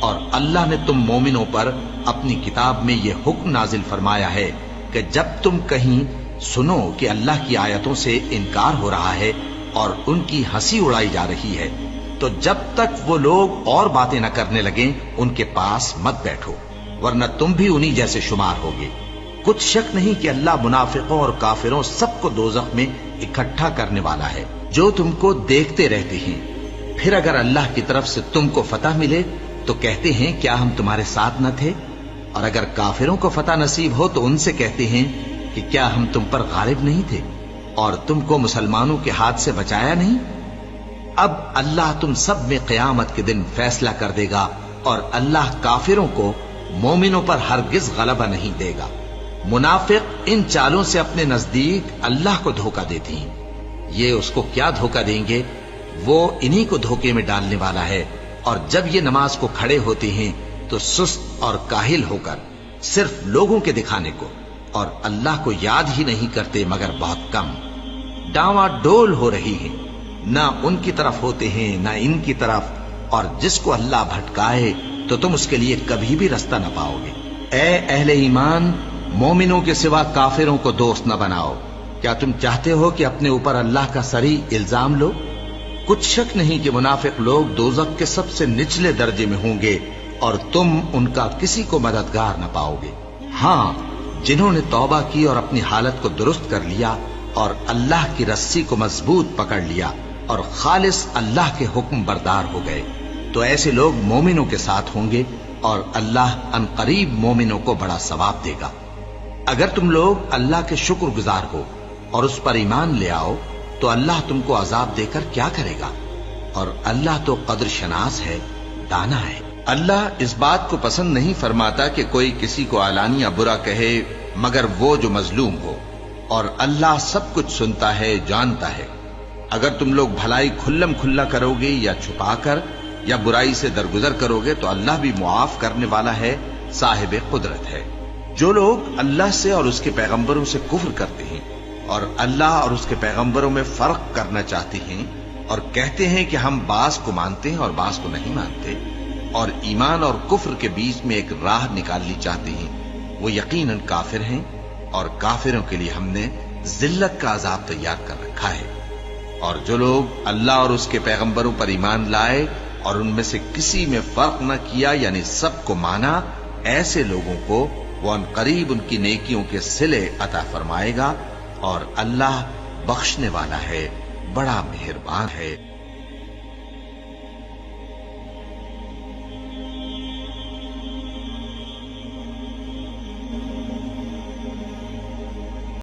اور اللہ نے تم مومنوں پر اپنی کتاب میں یہ حکم نازل فرمایا ہے کہ جب تم کہیں سنو کہ اللہ کی آیتوں سے انکار ہو رہا ہے اور ان کی ہنسی اڑائی جا رہی ہے، تو جب تک وہ لوگ اور باتیں نہ کرنے لگیں ان کے پاس مت بیٹھو، ورنہ تم بھی انہی جیسے شمار ہوگے۔ کچھ شک نہیں کہ اللہ منافقوں اور کافروں سب کو دوزخ میں اکٹھا کرنے والا ہے، جو تم کو دیکھتے رہتے ہیں۔ پھر اگر اللہ کی طرف سے تم کو فتح ملے تو کہتے ہیں کیا ہم تمہارے ساتھ نہ تھے، اور اگر کافروں کو فتح نصیب ہو تو ان سے کہتے ہیں کہ کیا ہم تم پر غالب نہیں تھے اور تم کو مسلمانوں کے ہاتھ سے بچایا نہیں۔ اب اللہ تم سب میں قیامت کے دن فیصلہ کر دے گا، اور اللہ کافروں کو مومنوں پر ہرگز غلبہ نہیں دے گا۔ منافق ان چالوں سے اپنے نزدیک اللہ کو دھوکہ دیتے ہیں، یہ اس کو کیا دھوکہ دیں گے، وہ انہی کو دھوکے میں ڈالنے والا ہے۔ اور جب یہ نماز کو کھڑے ہوتے ہیں تو سست اور کاہل ہو کر صرف لوگوں کے دکھانے کو اور اللہ کو یاد ہی نہیں کرتے مگر بہت کم، ڈاواں ڈول ہو رہی ہیں، نہ ان کی طرف ہوتے ہیں نہ ان کی طرف، اور جس کو اللہ بھٹکائے تو تم اس کے لیے کبھی بھی رستہ نہ پاؤ گے۔ اے اہل ایمان، مومنوں کے سوا کافروں کو دوست نہ بناؤ۔ کیا تم چاہتے ہو کہ اپنے اوپر اللہ کا صریح الزام لو؟ کچھ شک نہیں کہ منافق لوگ دوزخ کے سب سے نچلے درجے میں ہوں گے، اور تم ان کا کسی کو مددگار نہ پاؤ گے۔ ہاں، جنہوں نے توبہ کی اور اپنی حالت کو درست کر لیا اور اللہ کی رسی کو مضبوط پکڑ لیا اور خالص اللہ کے حکم بردار ہو گئے، تو ایسے لوگ مومنوں کے ساتھ ہوں گے، اور اللہ عنقریب مومنوں کو بڑا ثواب دے گا۔ اگر تم لوگ اللہ کے شکر گزار ہو اور اس پر ایمان لے آؤ تو اللہ تم کو عذاب دے کر کیا کرے گا، اور اللہ تو قدر شناس ہے، دانا ہے۔ اللہ اس بات کو پسند نہیں فرماتا کہ کوئی کسی کو علانیہ برا کہے مگر وہ جو مظلوم ہو، اور اللہ سب کچھ سنتا ہے، جانتا ہے۔ اگر تم لوگ بھلائی کھلم کھلا کرو گے یا چھپا کر یا برائی سے درگزر کرو گے تو اللہ بھی معاف کرنے والا ہے، صاحب قدرت ہے۔ جو لوگ اللہ سے اور اس کے پیغمبروں سے کفر کرتے ہیں اور اللہ اور اس کے پیغمبروں میں فرق کرنا چاہتے ہیں اور کہتے ہیں کہ ہم بعض کو مانتے ہیں اور بعض کو نہیں مانتے، اور ایمان اور کفر کے بیچ میں ایک راہ نکالنی چاہتے ہیں، وہ یقیناً کافر ہیں، اور کافروں کے لیے ہم نے ذلت کا عذاب تیار کر رکھا ہے۔ اور جو لوگ اللہ اور اس کے پیغمبروں پر ایمان لائے اور ان میں سے کسی میں فرق نہ کیا یعنی سب کو مانا، ایسے لوگوں کو وہ عنقریب ان کی نیکیوں کے صلے عطا فرمائے گا، اور اللہ بخشنے والا ہے، بڑا مہربان ہے۔